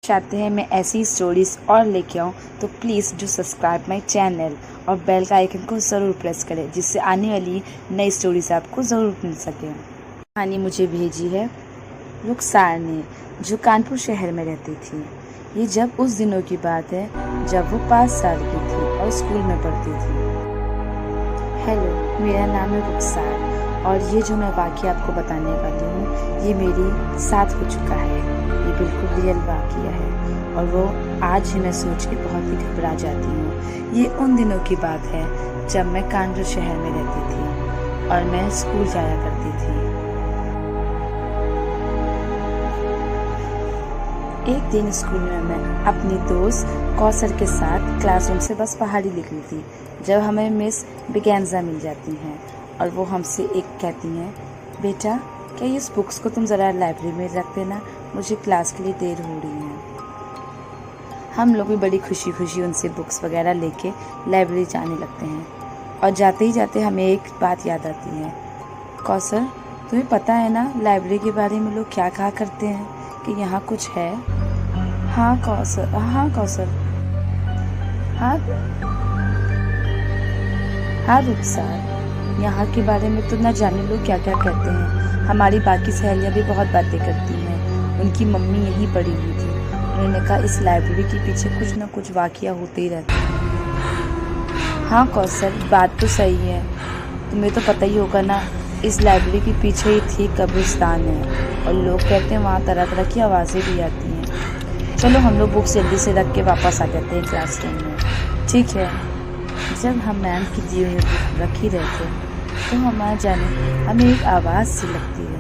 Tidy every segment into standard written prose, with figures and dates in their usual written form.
चाहते हैं मैं ऐसी स्टोरीज़ और लेके आऊँ तो please do subscribe my channel और बेल का आइकन को ज़रूर प्रेस करें, जिससे आने वाली नई स्टोरीज़ आपको ज़रूर मिल सके। कहानी मुझे भेजी है रुखसार ने, जो कानपुर शहर में रहती थी। ये जब उस दिनों की बात है जब वो 5 साल की थी और स्कूल में पढ़ती थी। हेलो, मेरा नाम है रुखसार और ये जो मैं वाक़या आपको बताने वाली हूँ ये मेरी साथ हो चुका है। ये बिल्कुल रियल वाक़या है और वो आज ही मैं सोच के बहुत ही घबरा जाती हूँ। ये उन दिनों की बात है जब मैं कानपुर शहर में रहती थी और मैं स्कूल जाया करती थी। एक दिन स्कूल में मैं अपनी दोस्त कौसर के साथ क्लासरूम से बस बाहर ही निकली थी जब हमें मिस बिगेंजा मिल जाती हैं और वो हमसे एक कहती हैं, बेटा क्या इस बुक्स को तुम ज़रा लाइब्रेरी में रख देना, मुझे क्लास के लिए देर हो रही है। हम लोग भी बड़ी खुशी खुशी उनसे बुक्स वगैरह लेके लाइब्रेरी जाने लगते हैं और जाते ही जाते हमें एक बात याद आती है, कौसर तुम्हें पता है ना लाइब्रेरी के बारे में लोग क्या कहा करते हैं कि यहाँ कुछ है। हाँ कौसर हाँ रुखसार, यहाँ के बारे में तो न जाने लोग क्या क्या कहते हैं। हमारी बाकी सहेलियाँ भी बहुत बातें करती हैं। उनकी मम्मी यहीं पढ़ी हुई थी, उन्होंने कहा इस लाइब्रेरी के पीछे कुछ न कुछ वाक़या होते ही रहते हैं। हाँ कौसर, बात तो सही है, तुम्हें तो पता ही होगा ना, इस लाइब्रेरी के पीछे ही थी कब्रिस्तान है और लोग कहते हैं वहाँ तरह तरह की आवाज़ें भी आती हैं। चलो हम लोग बुक्स जल्दी से रख के वापस आ जाते हैं क्लासरूम में। ठीक है। जब हम मैम की दी हुई बुक रख ही रहे थे तो हमारा जाने हमें एक आवाज़ सी लगती है।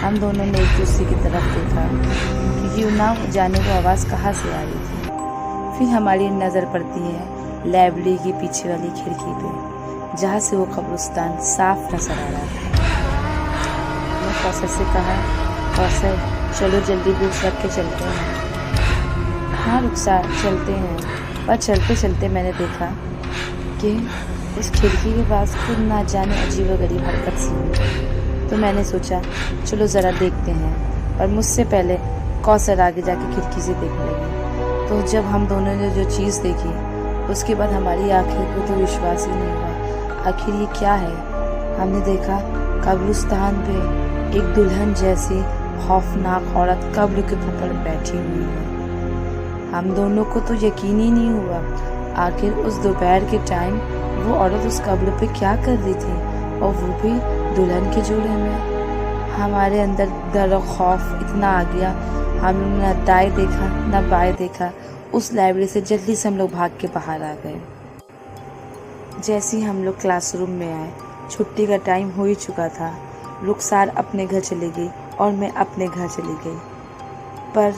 हम दोनों ने एक दूसरे की तरफ देखा क्योंकि ना जाने वो आवाज़ कहाँ से आ रही थी। फिर हमारी नज़र पड़ती है लाइब्रेरी की पीछे वाली खिड़की पे, जहाँ से वो कब्रिस्तान साफ नजर आ रहा था। मैंने कौसर से कहा, कौसर चलो जल्दी बुक्स रख के चलते हैं। हाँ रुखसार चलते हैं। पर चलते चलते मैंने देखा कि उस खिड़की के पास खुद ना जाने अजीबोगरीब हरकत सी हुई, तो मैंने सोचा चलो ज़रा देखते हैं। पर मुझसे पहले कौसर आगे जाके खिड़की से देखने लगी। तो जब हम दोनों ने जो चीज़ देखी उसके बाद हमारी आंखें को तो विश्वास ही नहीं हुआ। आखिर ये क्या है? हमने देखा कब्रिस्तान पे एक दुल्हन जैसी खौफनाक औरत कब्र के ऊपर बैठी हुई है। हम दोनों को तो यकीन ही नहीं हुआ। आखिर उस दोपहर के टाइम वो औरत उस कब्र पे क्या कर रही थी और वो भी दुल्हन के जोड़े में। हमारे अंदर डर और खौफ इतना आ गया, हमने न दाएं देखा न बाएं देखा। उस लाइब्रेरी से जल्दी से हम लोग भाग के बाहर आ गए। जैसे ही हम लोग क्लासरूम में आए, छुट्टी का टाइम हो ही चुका था। रुखसार अपने घर चली गई और मैं अपने घर चली गई। पर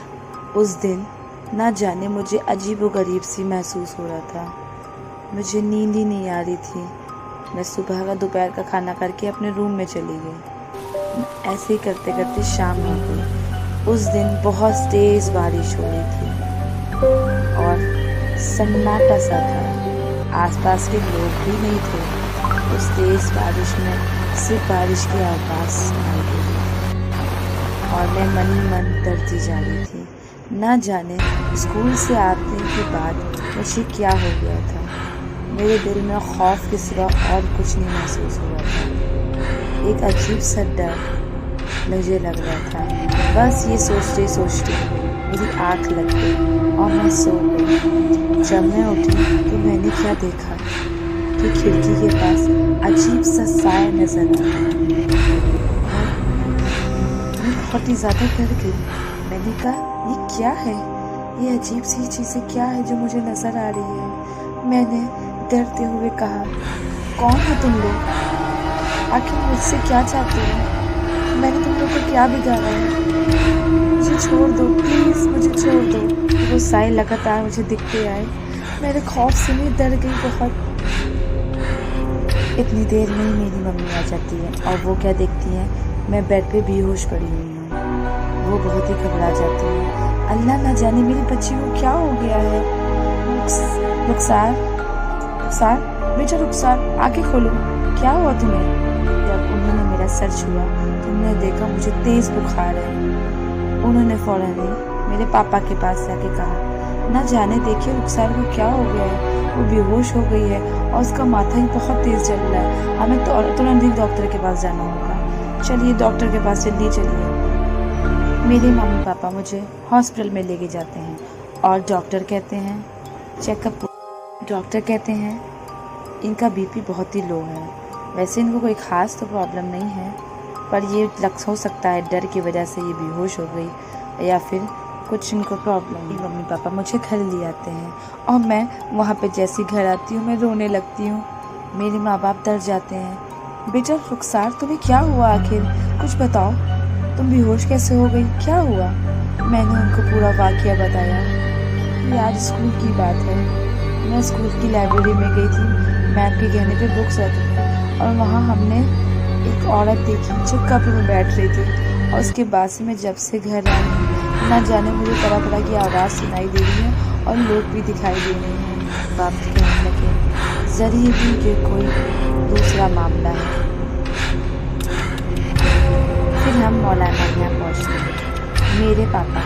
उस दिन ना जाने मुझे अजीब व गरीब सी महसूस हो रहा था। मुझे नींद ही नहीं आ रही थी। मैं सुबह का दोपहर का खाना करके अपने रूम में चली गई। ऐसे ही करते करते शाम हो गई। उस दिन बहुत तेज़ बारिश हो रही थी और सन्नाटा सा था। आसपास के लोग भी नहीं थे। उस तेज़ बारिश में सिर्फ बारिश की आवाज़ सुनाई दी और मैं मन ही मन डरती जा रही थी। ना जाने स्कूल से आने के बाद मुझे क्या हो गया था। मेरे दिल में खौफ के सिवा और कुछ नहीं महसूस हो रहा था। एक अजीब सा डर मुझे लग रहा था। बस ये सोचते सोचते मेरी आँख लग गई और मैं सो गई। जब मैं उठी तो मैंने क्या देखा कि खिड़की के पास अजीब सा साया नजर आ रहा। मैं बहुत ही ज़्यादा डर गई। मैंने कहा ये क्या है? ये अजीब सी चीज़ें क्या है जो मुझे नज़र आ रही है? मैंने डरते हुए कहा, कौन हो तुम लोग? आखिर मुझसे क्या चाहते हो? मैंने तुम लोग को क्या बिगाड़ा है? मुझे छोड़ दो प्लीज़, मुझे छोड़ दो। वो साए लगातार मुझे दिखते आए। मेरे खौफ से मैं डर गई बहुत। इतनी देर में ही मेरी मम्मी आ जाती है और वो क्या देखती हैं, मैं बेड पे बेहोश पड़ी हुई हूँ। वो बहुत ही घबरा जाती है। अल्लाह ना जाने मेरी बच्ची को क्या हो गया है। रुखसार बेटा रुखसार, आंखें खोलो, क्या हुआ तुम्हें? जब उन्होंने मेरा सर छुआ तो उन्होंने देखा मुझे तेज़ बुखार है। उन्होंने फ़ौरन ही मेरे पापा के पास जाके कहा, ना जाने देखिए रुखसार को क्या हो गया है, वो बेहोश हो गई है और उसका माथा ही बहुत तेज चल रहा है, हमें तो तुरंत ही डॉक्टर के पास जाना होगा। चलिए डॉक्टर के पास जल्दी चलिए। मेरे मम्मी पापा मुझे हॉस्पिटल में लेके जाते हैं और डॉक्टर कहते हैं चेकअप। डॉक्टर कहते हैं इनका बीपी बहुत ही लो है, वैसे इनको कोई ख़ास तो प्रॉब्लम नहीं है, पर ये हो सकता है डर की वजह से ये बेहोश हो गई या फिर कुछ इनको प्रॉब्लम। मम्मी पापा मुझे घर ले आते हैं और मैं वहाँ पे जैसी घर आती हूँ मैं रोने लगती हूँ। मेरे माँ बाप डर जाते हैं, बेटा रुखसार तुम्हें क्या हुआ, आखिर कुछ बताओ, तुम बेहोश कैसे हो गई, क्या हुआ। मैंने उनको पूरा वाक़या बताया। ये आज स्कूल की बात है, मैं स्कूल की लाइब्रेरी में गई थी, मैम के कहने पे बुक्स रखी थी और वहाँ हमने एक औरत देखी जो कब्र में बैठ रही थी और उसके बाद से मैं जब से घर आई ना जाने मुझे तरह तरह की आवाज़ सुनाई दे रही है और लोग भी दिखाई दे रहे हैं। बाप कहने लगे जरिए भी कि कोई दूसरा मामला है। फिर हम मौलाना यहाँ पहुँचते हैं। मेरे पापा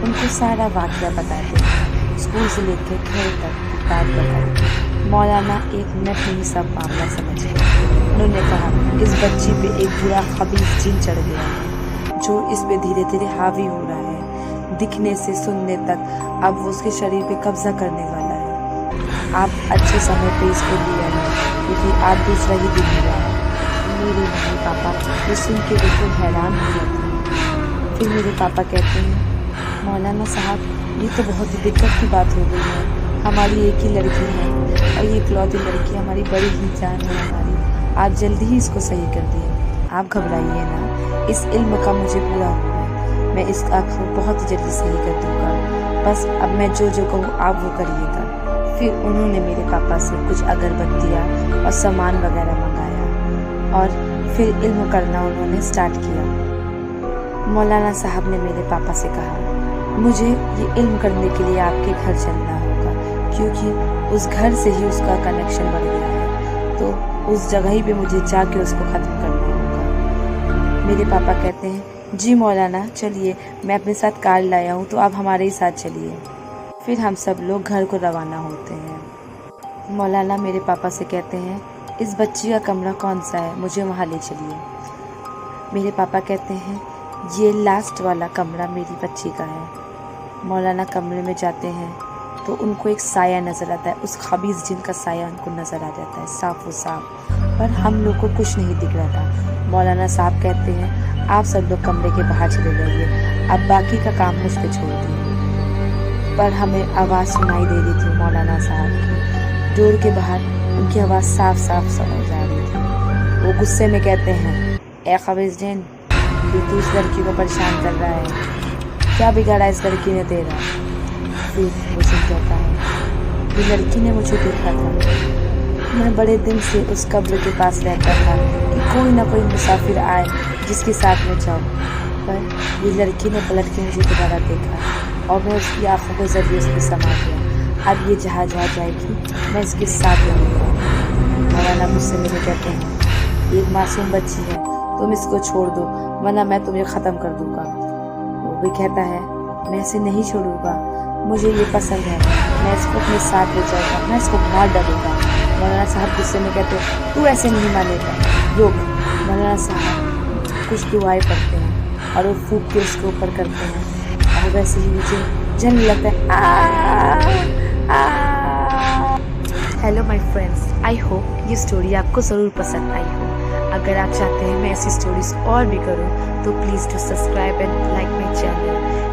उनको सारा वाक़या बताते हैं, स्कूल से लेकर घर तक की बात बताई। मौलाना एक मिनट में ही सब मामला समझ गए। उन्होंने कहा इस बच्ची पे एक बुरा खबीस जिन चढ़ गया है जो इस पे धीरे धीरे हावी हो रहा है, दिखने से सुनने तक अब वो उसके शरीर पे कब्जा करने वाला है। आप अच्छे समय पे इसको लिया है क्योंकि आज दूसरा ही दिन हुआ है। मेरे मम्मी पापा ये सुन के बिल्कुल हैरान हो जाते हैं। फिर मेरे पापा कहते हैं मौलाना साहब ये तो बहुत ही दिक्कत की बात हो गई है, हमारी एक ही लड़की है और ये इकलौती लड़की हमारी बड़ी ही जान है हमारी, आप जल्दी ही इसको सही कर दिए। आप घबराइए ना, इस इल्म का मुझे पूरा हुआ है, मैं इस आँख को बहुत ही जल्दी सही कर दूंगा, बस अब मैं जो जो कहूँ आप वो करिएगा। फिर उन्होंने मेरे पापा से कुछ अगरबत्तियाँ और सामान वगैरह मंगाया और फिर इल्म करना उन्होंने स्टार्ट किया। मौलाना साहब ने मेरे पापा से कहा मुझे ये इल्म करने के लिए आपके घर चलना होगा क्योंकि उस घर से ही उसका कनेक्शन बढ़ गया है, तो उस जगह ही पे मुझे जाके उसको ख़त्म करना होगा। मेरे पापा कहते हैं जी मौलाना चलिए, मैं अपने साथ कार लाया हूँ तो आप हमारे ही साथ चलिए। फिर हम सब लोग घर को रवाना होते हैं। मौलाना मेरे पापा से कहते हैं इस बच्ची का कमरा कौन सा है, मुझे वहाँ ले चलिए। मेरे पापा कहते हैं ये लास्ट वाला कमरा मेरी बच्ची का है। मौलाना कमरे में जाते हैं तो उनको एक साया नज़र आता है, उस खबीस जिन का साया उनको नज़र आ जाता है साफ साफ, पर हम लोग को कुछ नहीं दिख रहा था। मौलाना साहब कहते हैं आप सब लोग कमरे के बाहर चले जाइए, अब बाकी का काम मुझ पे छोड़ दिए। पर हमें आवाज़ सुनाई दे रही थी मौलाना साहब की, डोर के बाहर उनकी आवाज़ साफ साफ समझ आ रही थी। वो गुस्से में कहते हैं ए खबीस जिन, तू उस लड़की को परेशान कर रहा है, क्या बिगाड़ा इस लड़की ने तेरा। फिर मुझे कहता है ये लड़की ने मुझे देखा था, मैं बड़े दिन से उस कब्र के पास रहता था कि कोई ना कोई मुसाफिर आए जिसके साथ में जाऊँ, पर ये लड़की ने पलट के मुझे दोबारा देखा और मैं उसकी आँखों के जरिए उसमें समा गया। अब ये जहाँ जहाँ जाएगी मैं इसके साथ रहूँगा। मौलाना मुझसे मेरे कहते हैं एक मासूम बच्ची है, तुम इसको छोड़ दो वरना मैं तुम्हें ख़त्म कर दूँगा। वो भी कहता है मैं इसे नहीं छोड़ूंगा, मुझे ये पसंद है, मैं इसको अपने साथ ले जाऊँगा, मैं इसको मार डालूँगा। मौलाना साहब गुस्से में कहते हैं तू ऐसे नहीं मानेगा, रोक। मौलाना साहब कुछ दुआएं पढ़ते हैं और वो फूंक के उसके ऊपर करते हैं और वैसे ही मुझे जलने लगता है। Hello my friends, I hope ये स्टोरी आपको ज़रूर पसंद आई हो। अगर आप चाहते हैं मैं ऐसी स्टोरीज और भी करूं तो please do subscribe and like my channel.